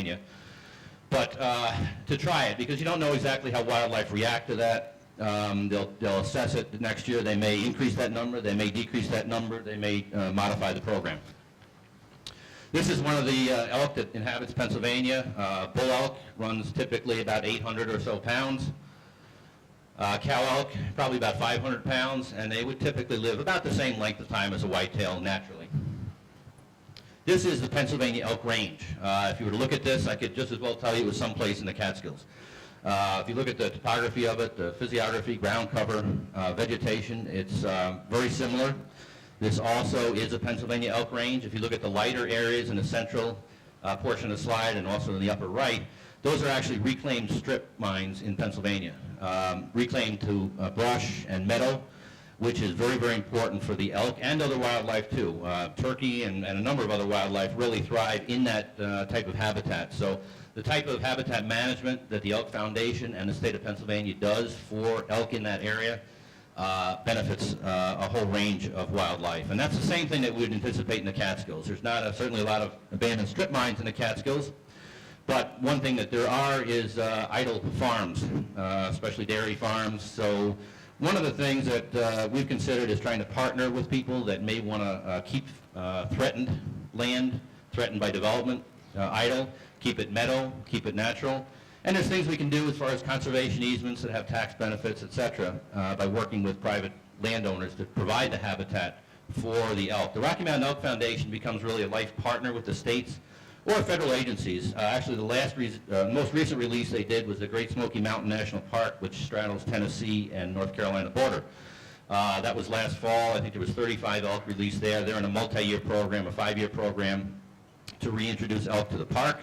Pennsylvania. But to try it, because you don't know exactly how wildlife react to that. They'll assess it next year. They may increase that number. They may decrease that number. They may modify the program. This is one of the elk that inhabits Pennsylvania. Bull elk runs typically about 800 or so pounds. Cow elk, probably about 500 pounds, and they would typically live about the same length of time as a whitetail naturally. This is the Pennsylvania elk range. If you were to look at this, I could just as well tell you it was someplace in the Catskills. If you look at the topography of it, the physiography, ground cover, vegetation, it's very similar. This also is a Pennsylvania elk range. If you look at the lighter areas in the central portion of the slide and also in the upper right, those are actually reclaimed strip mines in Pennsylvania. Reclaimed to brush and meadow, which is very, very important for the elk and other wildlife too. Turkey and a number of other wildlife really thrive in that type of habitat. So the type of habitat management that the Elk Foundation and the state of Pennsylvania does for elk in that area benefits a whole range of wildlife. And that's the same thing that we would anticipate in the Catskills. There's not certainly a lot of abandoned strip mines in the Catskills, but one thing that there are is idle farms, especially dairy farms. So one of the things that we've considered is trying to partner with people that may want to keep threatened land, threatened by development, idle, keep it meadow, keep it natural. And there's things we can do as far as conservation easements that have tax benefits, et cetera, by working with private landowners to provide the habitat for the elk. The Rocky Mountain Elk Foundation becomes really a life partner with the states or federal agencies. Actually, the most recent release they did was the Great Smoky Mountain National Park, which straddles Tennessee and North Carolina border. That was last fall. I think there was 35 elk released there. They're in a multi-year program, a 5-year program, to reintroduce elk to the park.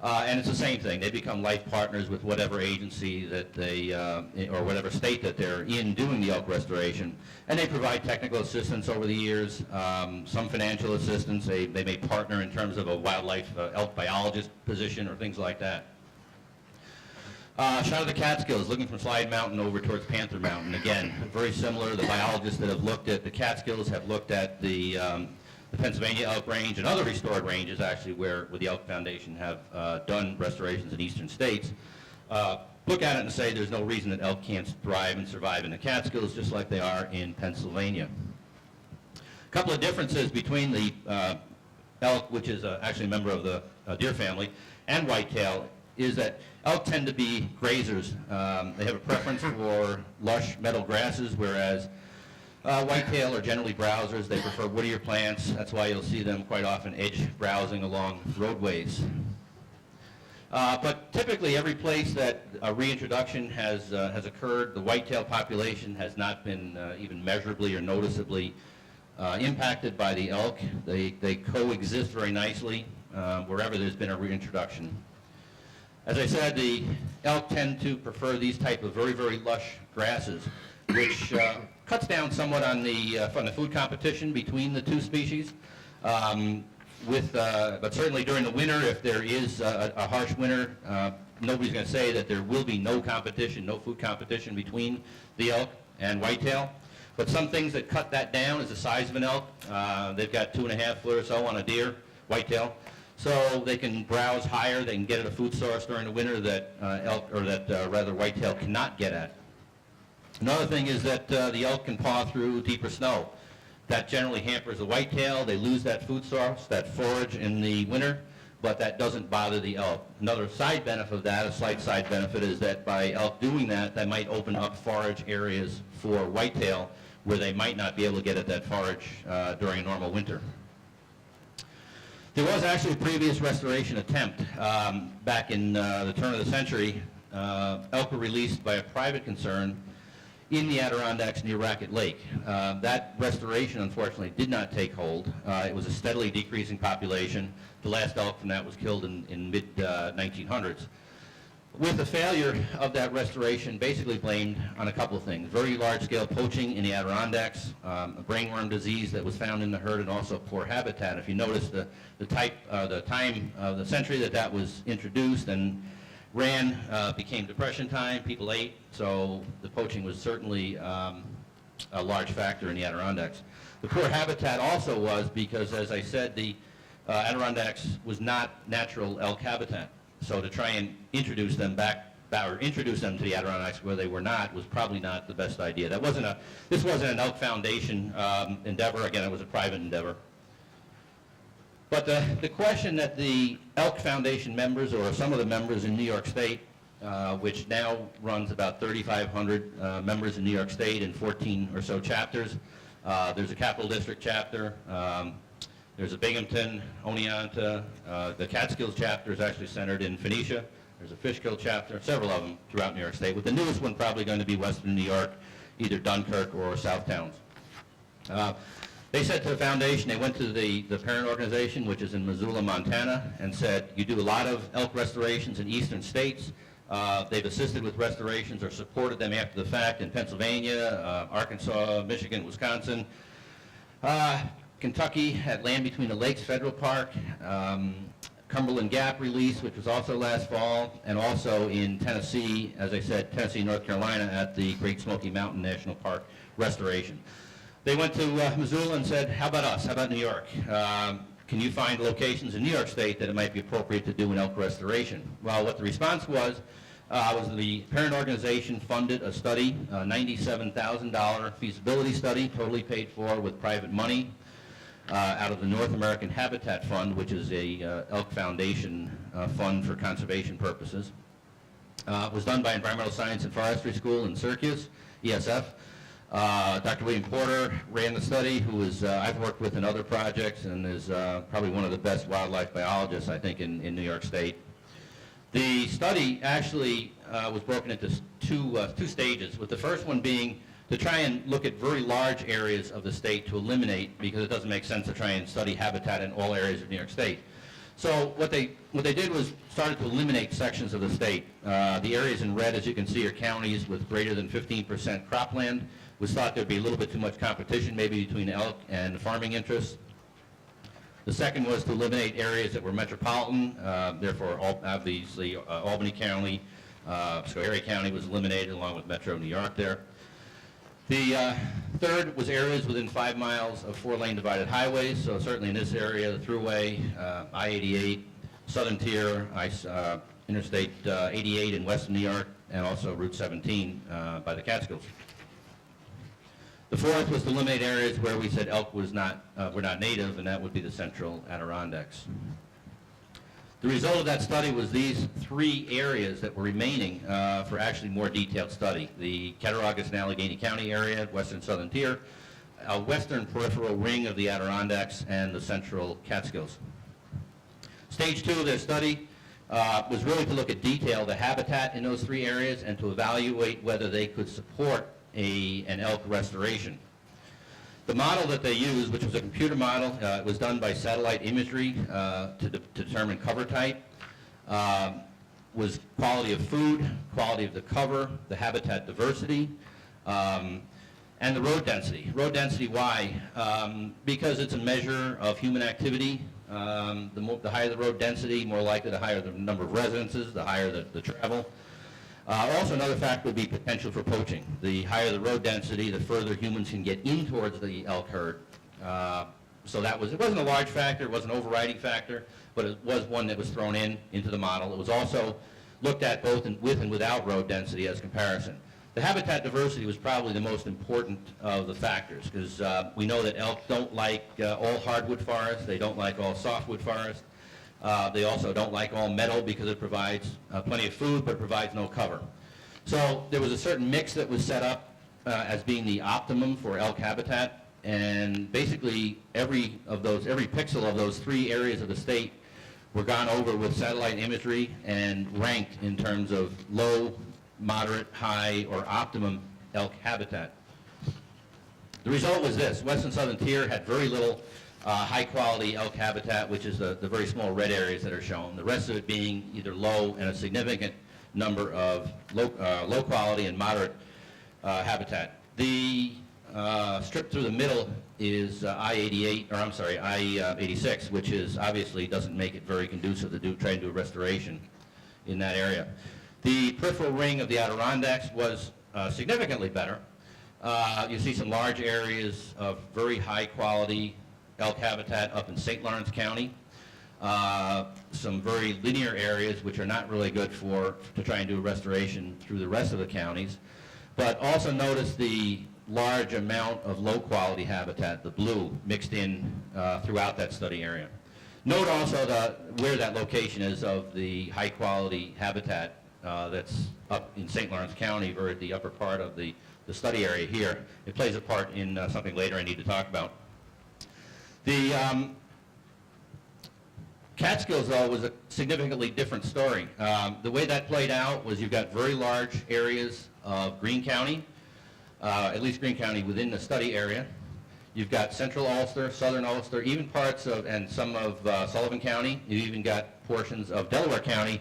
And it's the same thing. They become life partners with whatever agency that they, or whatever state that they're in doing the elk restoration. And they provide technical assistance over the years, some financial assistance. They may partner in terms of a wildlife elk biologist position or things like that. Shot of the Catskills, looking from Slide Mountain over towards Panther Mountain. Again, very similar. The biologists that have looked at the Catskills have looked at the Pennsylvania elk range and other restored ranges, actually, where the Elk Foundation have done restorations in eastern states. Look at it and say there's no reason that elk can't thrive and survive in the Catskills just like they are in Pennsylvania. A couple of differences between the elk, which is actually a member of the deer family, and whitetail is that elk tend to be grazers. They have a preference for lush meadow grasses, whereas whitetail are generally browsers. They prefer woodier plants. That's why you'll see them quite often edge browsing along roadways. But typically every place that a reintroduction has occurred, the whitetail population has not been even measurably or noticeably impacted by the elk. They coexist very nicely wherever there's been a reintroduction. As I said, the elk tend to prefer these type of very, very lush grasses, which cuts down somewhat on the food competition between the two species. But certainly during the winter, if there is a harsh winter, nobody's going to say that there will be no competition, no food competition between the elk and whitetail. But some things that cut that down is the size of an elk. They've got 2.5 foot or so on a deer, whitetail. So they can browse higher. They can get at a food source during the winter that rather whitetail cannot get at. Another thing is that the elk can paw through deeper snow. That generally hampers the whitetail. They lose that food source, that forage in the winter, but that doesn't bother the elk. Another side benefit of that, a slight side benefit, is that by elk doing that, that might open up forage areas for whitetail where they might not be able to get at that forage during a normal winter. There was actually a previous restoration attempt back in the turn of the century. Elk were released by a private concern in the Adirondacks near Racket Lake. That restoration, unfortunately, did not take hold. It was a steadily decreasing population. The last elk from that was killed in mid-1900s. With the failure of that restoration, basically blamed on a couple of things. Very large-scale poaching in the Adirondacks, a brainworm disease that was found in the herd, and also poor habitat. If you notice the time of the century that was introduced and ran became depression time, people ate, so the poaching was certainly a large factor in the Adirondacks. The poor habitat also was because, as I said, the Adirondacks was not natural elk habitat. So to try and introduce them or introduce them to the Adirondacks where they were not was probably not the best idea. This wasn't an Elk Foundation endeavor. Again, it was a private endeavor. But the question that the Elk Foundation members, or some of the members in New York State, which now runs about 3,500 members in New York State in 14 or so chapters. There's a Capital District chapter. There's a Binghamton, Oneonta. The Catskills chapter is actually centered in Phoenicia. There's a Fishkill chapter, several of them throughout New York State, with the newest one probably going to be Western New York, either Dunkirk or South Towns. They said to the foundation, they went to the parent organization, which is in Missoula, Montana, and said, you do a lot of elk restorations in eastern states. They've assisted with restorations or supported them after the fact in Pennsylvania, Arkansas, Michigan, Wisconsin, Kentucky at Land Between the Lakes Federal Park, Cumberland Gap release, which was also last fall, and also in Tennessee, as I said, Tennessee, North Carolina at the Great Smoky Mountain National Park restoration. They went to Missoula and said, how about us? How about New York? Can you find locations in New York State that it might be appropriate to do an elk restoration? Well, what the response was the parent organization funded a study, a $97,000 feasibility study, totally paid for with private money out of the North American Habitat Fund, which is a Elk Foundation fund for conservation purposes. It was done by Environmental Science and Forestry School in Syracuse, ESF. Dr. William Porter ran the study, who is I've worked with in other projects and is probably one of the best wildlife biologists, I think, in New York State. The study actually was broken into two stages, with the first one being to try and look at very large areas of the state to eliminate, because it doesn't make sense to try and study habitat in all areas of New York State. So what they did was started to eliminate sections of the state. The areas in red, as you can see, are counties with greater than 15% cropland. It was thought there'd be a little bit too much competition maybe between elk and farming interests. The second was to eliminate areas that were metropolitan, therefore obviously Albany County, Schoharie County was eliminated along with Metro New York there. The third was areas within 5 miles of 4-lane divided highways, so certainly in this area, the Thruway, I-88, Southern Tier, Interstate 88 in Western New York, and also Route 17 by the Catskills. The fourth was to eliminate areas where we said elk were not native, and that would be the central Adirondacks. The result of that study was these 3 areas that were remaining for actually more detailed study. The Cattaraugus and Allegheny County area, western southern tier, a western peripheral ring of the Adirondacks, and the central Catskills. Stage 2 of their study was really to look at detail the habitat in those 3 areas and to evaluate whether they could support an elk restoration. The model that they used, which was a computer model, was done by satellite imagery to determine cover type, was quality of food, quality of the cover, the habitat diversity, and the road density. Road density, why? Because it's a measure of human activity. The higher the road density, more likely the higher the number of residences, the higher the travel. Also, another factor would be potential for poaching. The higher the road density, the further humans can get in towards the elk herd. So it wasn't a large factor, it wasn't an overriding factor, but it was one that was thrown into the model. It was also looked at both with and without road density as comparison. The habitat diversity was probably the most important of the factors, because we know that elk don't like all hardwood forests, they don't like all softwood forests. They also don't like all meadow because it provides plenty of food, but it provides no cover. So there was a certain mix that was set up as being the optimum for elk habitat, and basically every pixel of those 3 areas of the state were gone over with satellite imagery and ranked in terms of low, moderate, high, or optimum elk habitat. The result was this: western southern tier had very little high-quality elk habitat, which is the very small red areas that are shown. The rest of it being either low and a significant number of low quality and moderate habitat. The strip through the middle is I-88, or I'm sorry, I-86, which is obviously doesn't make it very conducive to try and do a restoration in that area. The peripheral ring of the Adirondacks was significantly better. You see some large areas of very high quality elk habitat up in St. Lawrence County. some very linear areas which are not really good to try and do restoration through the rest of the counties. But also notice the large amount of low-quality habitat, the blue, mixed in throughout that study area. Note also where that location is of the high-quality habitat that's up in St. Lawrence County, or at the upper part of the study area here. It plays a part in something later I need to talk about. The Catskills, though, was a significantly different story. The way that played out was you've got very large areas of Greene County, at least Greene County within the study area. You've got central Ulster, southern Ulster, even parts of, and some of Sullivan County. You've even got portions of Delaware County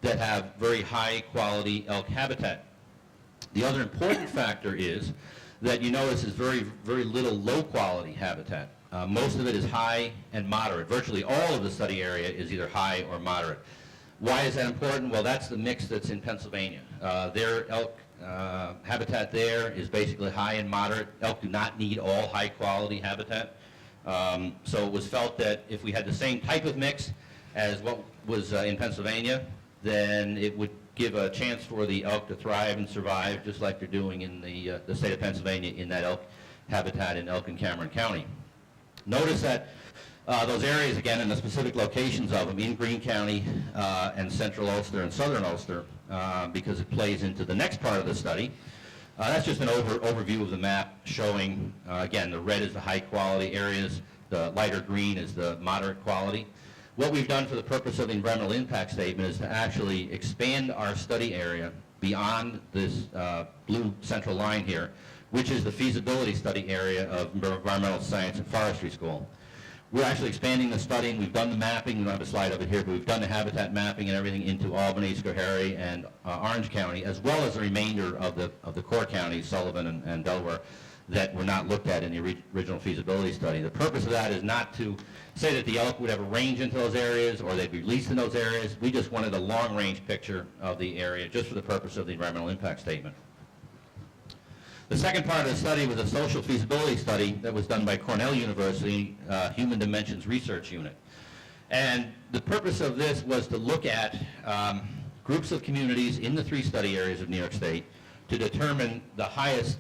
that have very high quality elk habitat. The other important factor is that you notice is very, very little low quality habitat. Most of it is high and moderate. Virtually all of the study area is either high or moderate. Why is that important? Well, that's the mix that's in Pennsylvania. Their elk habitat there is basically high and moderate. Elk do not need all high quality habitat. So it was felt that if we had the same type of mix as what was in Pennsylvania, then it would give a chance for the elk to thrive and survive just like they're doing in the state of Pennsylvania in that elk habitat in Elk and Cameron County. Notice that those areas, again, and the specific locations of them in Greene County and central Ulster and southern Ulster, because it plays into the next part of the study. That's just an overview of the map showing, again, the red is the high quality areas, the lighter green is the moderate quality. What we've done for the purpose of the environmental impact statement is to actually expand our study area beyond this blue central line here, which is the feasibility study area of Environmental Science and Forestry School. We're actually expanding the study, and we've done the mapping. We don't have a slide of it here, but we've done the habitat mapping and everything into Albany, Schoharie, and Orange County, as well as the remainder of the core counties, Sullivan and Delaware, that were not looked at in the original feasibility study. The purpose of that is not to say that the elk would ever range into those areas or they'd be released in those areas. We just wanted a long-range picture of the area just for the purpose of the environmental impact statement. The second part of the study was a social feasibility study that was done by Cornell University Human Dimensions Research Unit. And the purpose of this was to look at groups of communities in the 3 study areas of New York State to determine the highest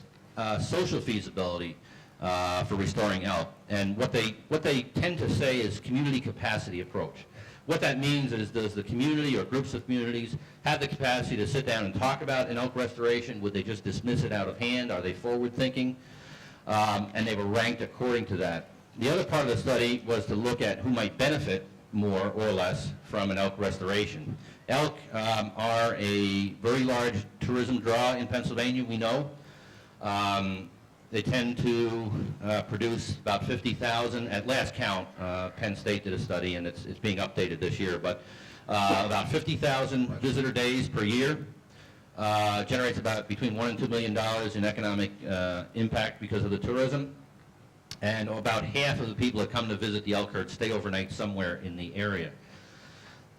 social feasibility for restoring elk. And what they tend to say is community capacity approach. What that means is, does the community or groups of communities have the capacity to sit down and talk about an elk restoration? Would they just dismiss it out of hand? Are they forward thinking? And they were ranked according to that. The other part of the study was to look at who might benefit more or less from an elk restoration. Elk are a very large tourism draw in Pennsylvania, we know. They tend to produce about 50,000, at last count. Penn State did a study, and it's being updated this year, but about 50,000 visitor days per year. Generates about between $1 and $2 million in economic impact because of the tourism. And about half of the people that come to visit the elk herd stay overnight somewhere in the area.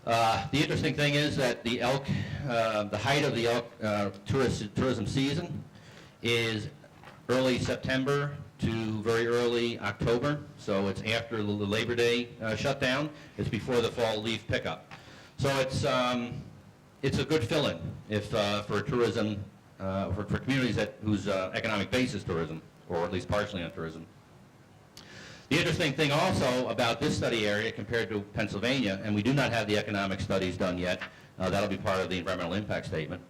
The interesting thing is that the elk, the height of the elk tourism season is early September to very early October, so it's after the Labor Day shutdown. It's before the fall leaf pickup. So it's a good fill-in if for tourism, for communities whose economic base is tourism, or at least partially on tourism. The interesting thing also about this study area compared to Pennsylvania, and we do not have the economic studies done yet, that'll be part of the environmental impact statement.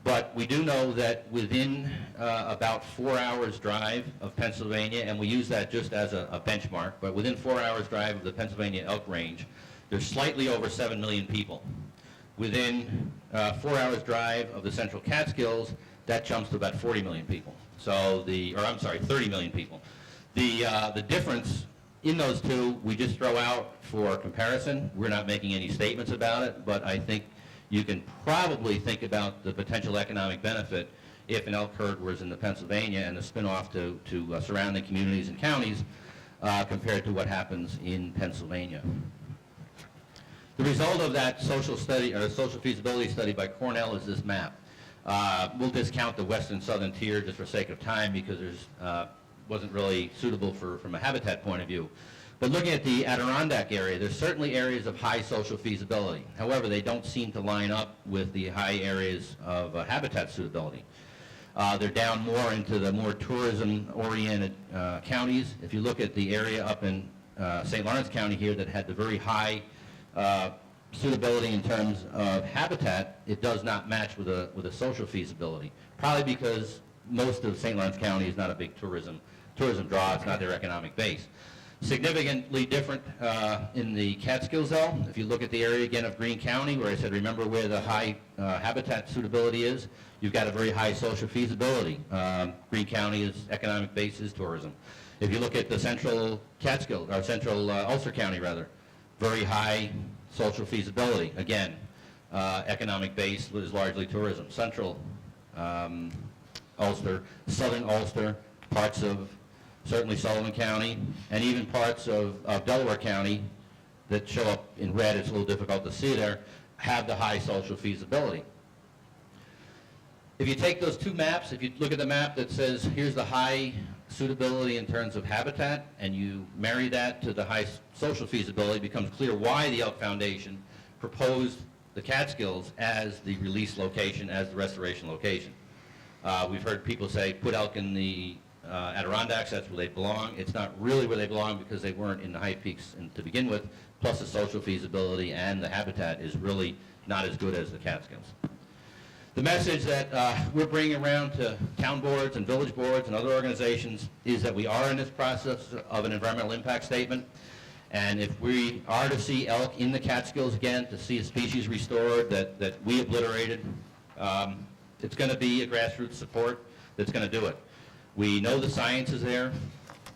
But we do know that within about 4 hours drive of Pennsylvania, and we use that just as a benchmark, but within 4 hours drive of the Pennsylvania elk range, there's slightly over 7 million people. Within 4 hours drive of the central Catskills, that jumps to about 40 million people. So 30 million people. The difference in those two, we just throw out for comparison. We're not making any statements about it, but I think you can probably think about the potential economic benefit if an elk herd was in the Pennsylvania and the spin-off to surrounding communities and counties compared to what happens in Pennsylvania. The result of that social study, or social feasibility study by Cornell, is this map. We'll discount the western southern tier just for sake of time because there's wasn't really suitable from a habitat point of view. But looking at the Adirondack area, there's certainly areas of high social feasibility. However, they don't seem to line up with the high areas of habitat suitability. They're down more into the more tourism-oriented counties. If you look at the area up in St. Lawrence County here that had the very high suitability in terms of habitat, it does not match with a social feasibility. Probably because most of St. Lawrence County is not a big tourism draw. It's not their economic base. Significantly different in the Catskills, though. If you look at the area again of Greene County, where I said, remember where the high habitat suitability is, you've got a very high social feasibility. Greene County's economic base is tourism. If you look at the central Catskills, or central Ulster County, rather, very high social feasibility. Again, economic base is largely tourism. Central Ulster, southern Ulster, parts of certainly Sullivan County, and even parts of Delaware County that show up in red, it's a little difficult to see there, have the high social feasibility. If you take those two maps, if you look at the map that says here's the high suitability in terms of habitat, and you marry that to the high social feasibility, it becomes clear why the Elk Foundation proposed the Catskills as the release location, as the restoration location. We've heard people say, put elk in the Adirondacks, that's where they belong. It's not really where they belong because they weren't in the high peaks to begin with, plus the social feasibility and the habitat is really not as good as the Catskills. The message that we're bringing around to town boards and village boards and other organizations is that we are in this process of an environmental impact statement, and if we are to see elk in the Catskills again, to see a species restored that we obliterated, it's going to be a grassroots support that's going to do it. We know the science is there.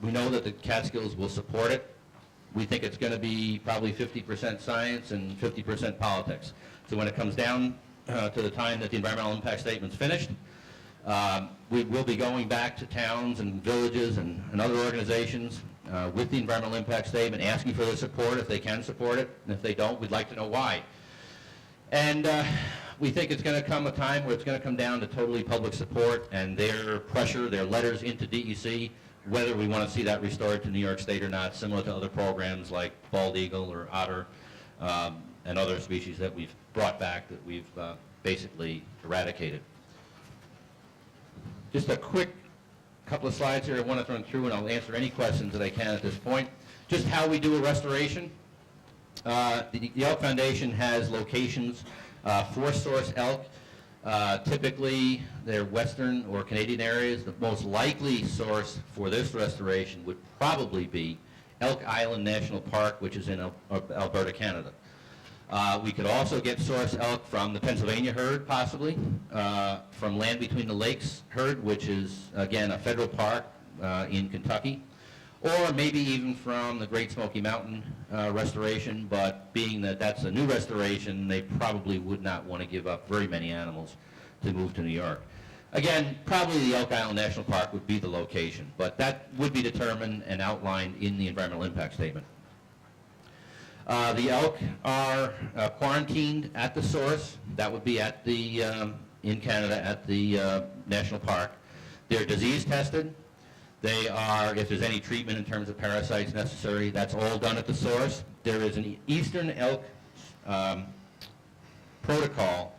We know that the Catskills will support it. We think it's going to be probably 50% science and 50% politics. So when it comes down to the time that the environmental impact statement's finished, we will be going back to towns and villages and other organizations with the environmental impact statement, asking for their support if they can support it, and if they don't, we'd like to know why. And we think it's going to come a time where it's going to come down to totally public support and their pressure, their letters into DEC, whether we want to see that restored to New York State or not, similar to other programs like bald eagle or otter and other species that we've brought back that we've basically eradicated. Just a quick couple of slides here I want to run through, and I'll answer any questions that I can at this point. Just how we do a restoration. The Elk Foundation has locations for source elk. Typically, they're western or Canadian areas. The most likely source for this restoration would probably be Elk Island National Park, which is in Alberta, Canada. We could also get source elk from the Pennsylvania herd, possibly, from Land Between the Lakes herd, which is, again, a federal park in Kentucky, or maybe even from the Great Smoky Mountain restoration, but being that that's a new restoration, they probably would not want to give up very many animals to move to New York. Again, probably the Elk Island National Park would be the location, but that would be determined and outlined in the environmental impact statement. The elk are quarantined at the source. That would be at the, in Canada, at the national park. They're disease tested. They are, if there's any treatment in terms of parasites necessary, that's all done at the source. There is an Eastern elk protocol,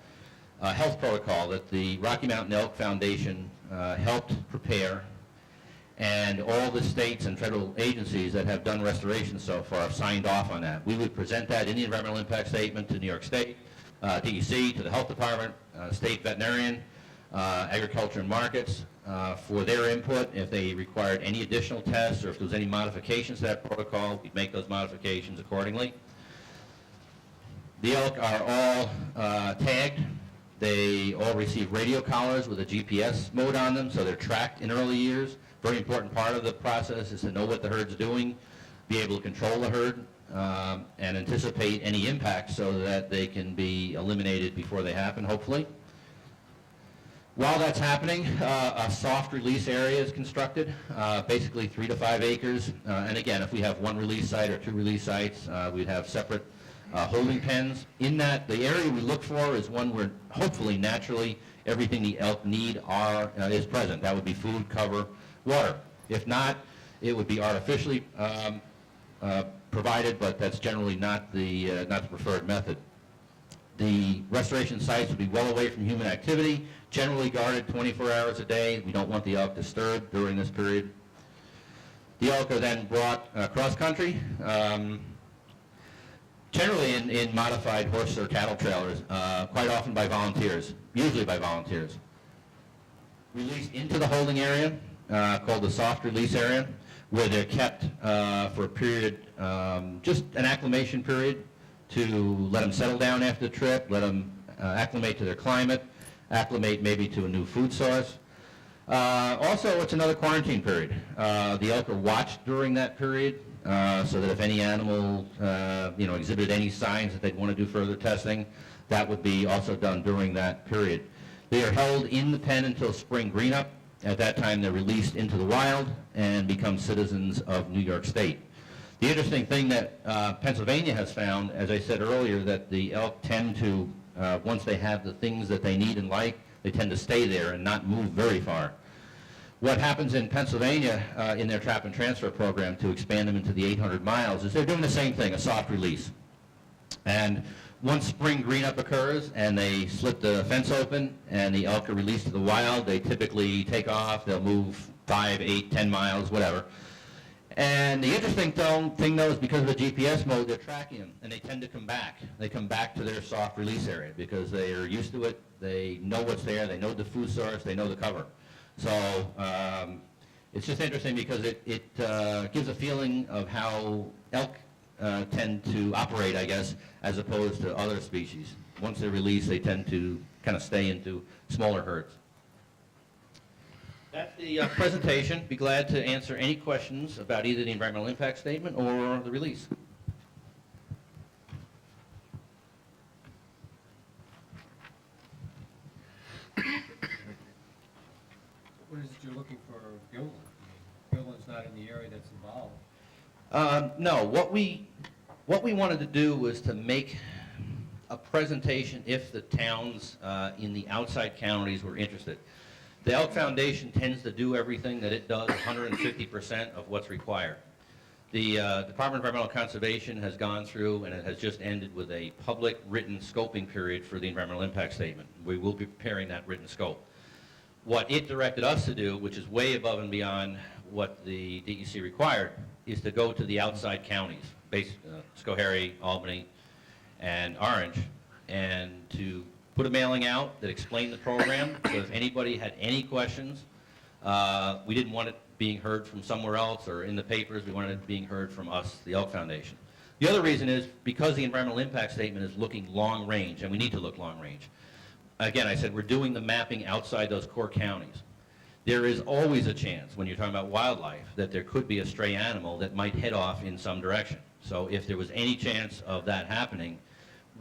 health protocol that the Rocky Mountain Elk Foundation helped prepare, and all the states and federal agencies that have done restoration so far have signed off on that. We would present that in the environmental impact statement to New York State, DEC, to the health department, state veterinarian, agriculture and markets, for their input. If they required any additional tests or if there was any modifications to that protocol, we'd make those modifications accordingly. The elk are all tagged. They all receive radio collars with a GPS mode on them, so they're tracked in early years. Very important part of the process is to know what the herd's doing, be able to control the herd, and anticipate any impacts so that they can be eliminated before they happen, hopefully. While that's happening, a soft release area is constructed, basically 3 to 5 acres. And again, if we have one release site or 2 release sites, we'd have separate holding pens. In that, the area we look for is one where hopefully naturally everything the elk need is present. That would be food, cover, water. If not, it would be artificially provided, but that's generally not the preferred method. The restoration sites will be well away from human activity, generally guarded 24 hours a day. We don't want the elk disturbed during this period. The elk are then brought cross-country, generally in modified horse or cattle trailers, quite often by volunteers, usually by volunteers. Released into the holding area, called the soft release area, where they're kept for a period, just an acclimation period, to let them settle down after the trip, let them acclimate to their climate, acclimate maybe to a new food source. Also, it's another quarantine period. The elk are watched during that period, so that if any animal exhibited any signs that they'd want to do further testing, that would be also done during that period. They are held in the pen until spring greenup. At that time, they're released into the wild and become citizens of New York State. The interesting thing that Pennsylvania has found, as I said earlier, that the elk tend to, once they have the things that they need and like, they tend to stay there and not move very far. What happens in Pennsylvania in their trap and transfer program to expand them into the 800 miles is they're doing the same thing, a soft release. And once spring greenup occurs and they slit the fence open and the elk are released to the wild, they typically take off, they'll move 5, 8, 10 miles, whatever. And the interesting thing though is because of the GPS mode, they're tracking them, and they tend to come back. They come back to their soft release area because they are used to it, they know what's there, they know the food source, they know the cover. So it's just interesting because it gives a feeling of how elk tend to operate, I guess, as opposed to other species. Once they're released, they tend to kind of stay into smaller herds. That's the presentation. Be glad to answer any questions about either the environmental impact statement or the release. What is it you're looking for Gilliland? Gilliland's not in the area that's involved. No, what we wanted to do was to make a presentation if the towns in the outside counties were interested. The Elk Foundation tends to do everything that it does 150% of what's required. The Department of Environmental Conservation has gone through and it has just ended with a public written scoping period for the environmental impact statement. We will be preparing that written scope. What it directed us to do, which is way above and beyond what the DEC required, is to go to the outside counties, Schoharie, Albany, and Orange, and to put a mailing out that explained the program, so if anybody had any questions, we didn't want it being heard from somewhere else or in the papers, we wanted it being heard from us, the Elk Foundation. The other reason is because the environmental impact statement is looking long range, and we need to look long range. Again, I said we're doing the mapping outside those core counties. There is always a chance, when you're talking about wildlife, that there could be a stray animal that might head off in some direction. So if there was any chance of that happening,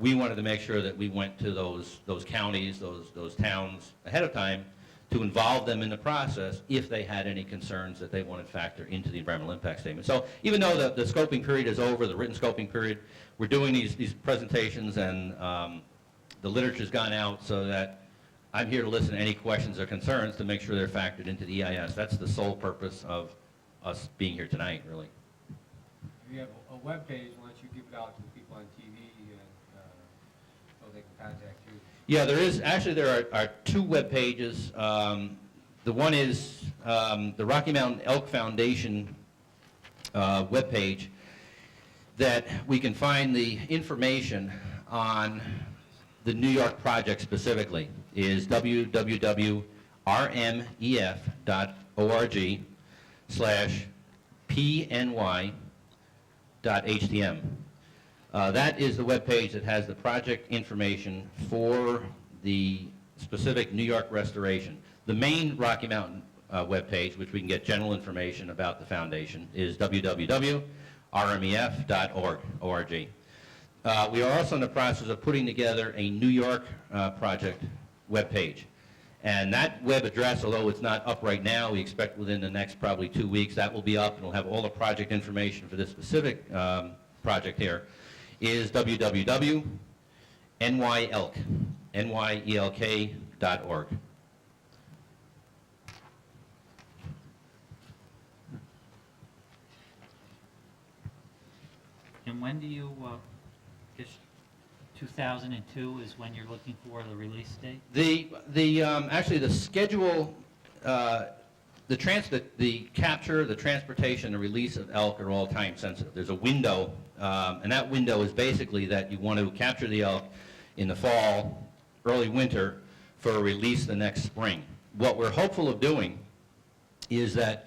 we wanted to make sure that we went to those counties, those towns ahead of time to involve them in the process if they had any concerns that they wanted to factor into the environmental impact statement. So even though the scoping period is over, the written scoping period, we're doing these presentations, and the literature's gone out so that I'm here to listen to any questions or concerns to make sure they're factored into the EIS. That's the sole purpose of us being here tonight, really. You have a web page, why don't you give it out to the people on TV so they can contact you? Yeah, there are two web pages. The one is the Rocky Mountain Elk Foundation web page that we can find the information on the New York project specifically is www.rmef.org/pny.htm. That is the web page that has the project information for the specific New York restoration. The main Rocky Mountain web page, which we can get general information about the foundation, is www.rmef.org. We are also in the process of putting together a New York project web page. And that web address, although it's not up right now, we expect within the next probably 2 weeks that will be up, and we'll have all the project information for this specific project here, is www.nyelk.org. And when do you, guess 2002 is when you're looking for the release date? Actually, the schedule, the capture, the transportation, the release of elk are all time sensitive. There's a window, and that window is basically that you want to capture the elk in the fall, early winter, for a release the next spring. What we're hopeful of doing is that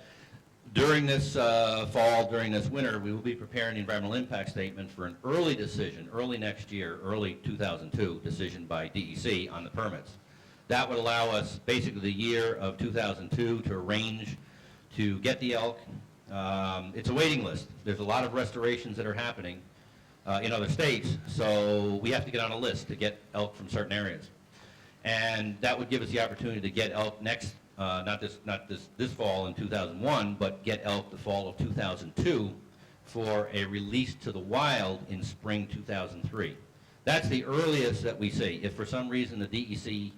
during this fall, during this winter, we will be preparing the environmental impact statement for an early decision, early next year, early 2002 decision by DEC on the permits. That would allow us basically the year of 2002 to arrange to get the elk. It's a waiting list. There's a lot of restorations that are happening in other states, so we have to get on a list to get elk from certain areas. And that would give us the opportunity to get elk next, not this fall in 2001, but get elk the fall of 2002 for a release to the wild in spring 2003. That's the earliest that we see. If for some reason the DEC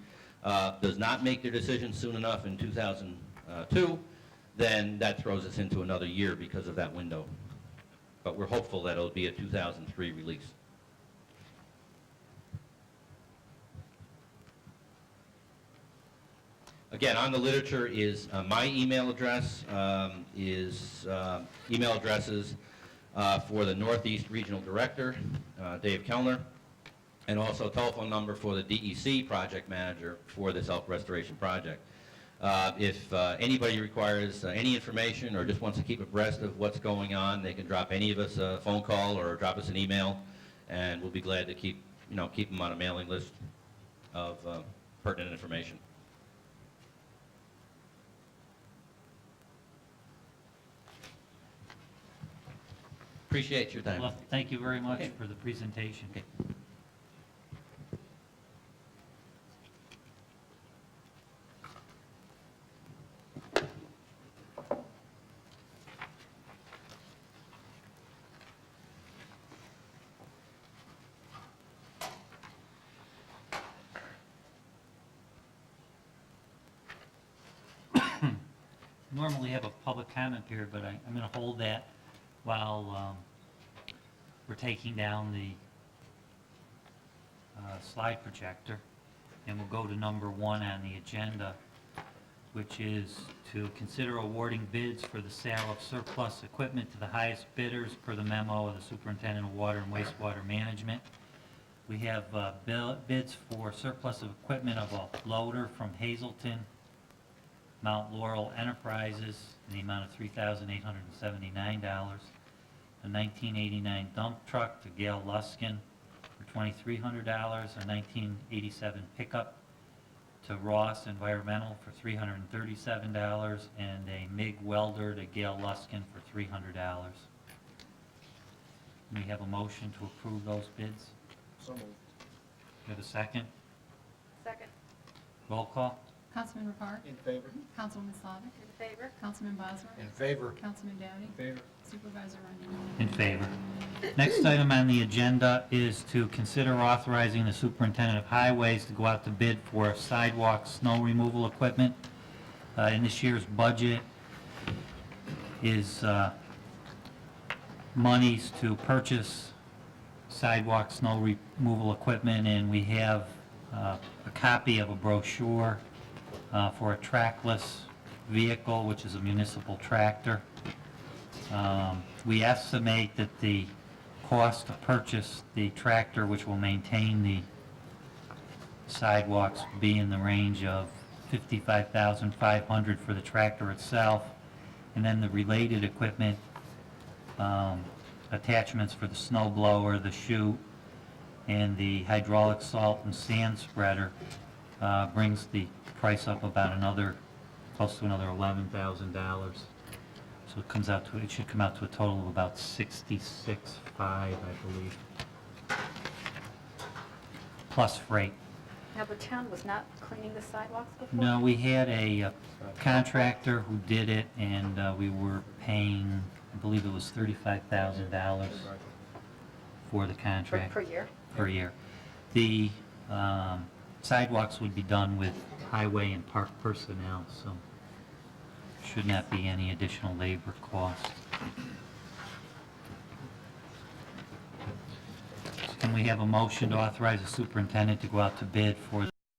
does not make their decision soon enough in 2002, then that throws us into another year because of that window. But we're hopeful that it'll be a 2003 release. Again, on the literature is my email address, email addresses for the Northeast Regional Director, Dave Kellner, and also a telephone number for the DEC project manager for this elk restoration project. If anybody requires any information or just wants to keep abreast of what's going on, they can drop any of us a phone call or drop us an email, and we'll be glad to keep them on a mailing list of pertinent information. Appreciate your time. Well, thank you very much Okay. for the presentation. Okay. Normally have a public comment period, but I'm going to hold that while we're taking down the slide projector. And we'll go to number 1 on the agenda, which is to consider awarding bids for the sale of surplus equipment to the highest bidders per the memo of the Superintendent of Water and Wastewater Management. We have bids for surplus of equipment of a loader from Hazelton, Mount Laurel Enterprises, in the amount of $3,879. A 1989 dump truck to Gail Luskin for $2,300. A 1987 pickup to Ross Environmental for $337. And a MIG welder to Gail Luskin for $300. We have a motion to approve those bids. So moved. We have a second? Second. Roll call? Councilman Ricard? In favor? Councilwoman Slavic? In favor? Councilman Boswell? In favor. Councilman Dowdy? In favor. Supervisor Runyon? In favor. Next item on the agenda is to consider authorizing the superintendent of highways to go out to bid for sidewalk snow removal equipment. In this year's budget is monies to purchase sidewalk snow removal equipment, and we have a copy of a brochure for a trackless vehicle, which is a municipal tractor. We estimate that the cost to purchase the tractor, which will maintain the sidewalks, will be in the range of $55,500 for the tractor itself, and then the related equipment, attachments for the snow blower, the chute, and the hydraulic salt and sand spreader, brings the price up about close to another $11,000. So it should come out to a total of about $66,500, I believe, plus freight. Now, the town was not cleaning the sidewalks before? No, we had a contractor who did it, and we were paying, I believe it was $35,000 for the contract. Per year? Per year. The sidewalks would be done with highway and park personnel, so should not be any additional labor cost. we have a motion to authorize the superintendent to go out to bid for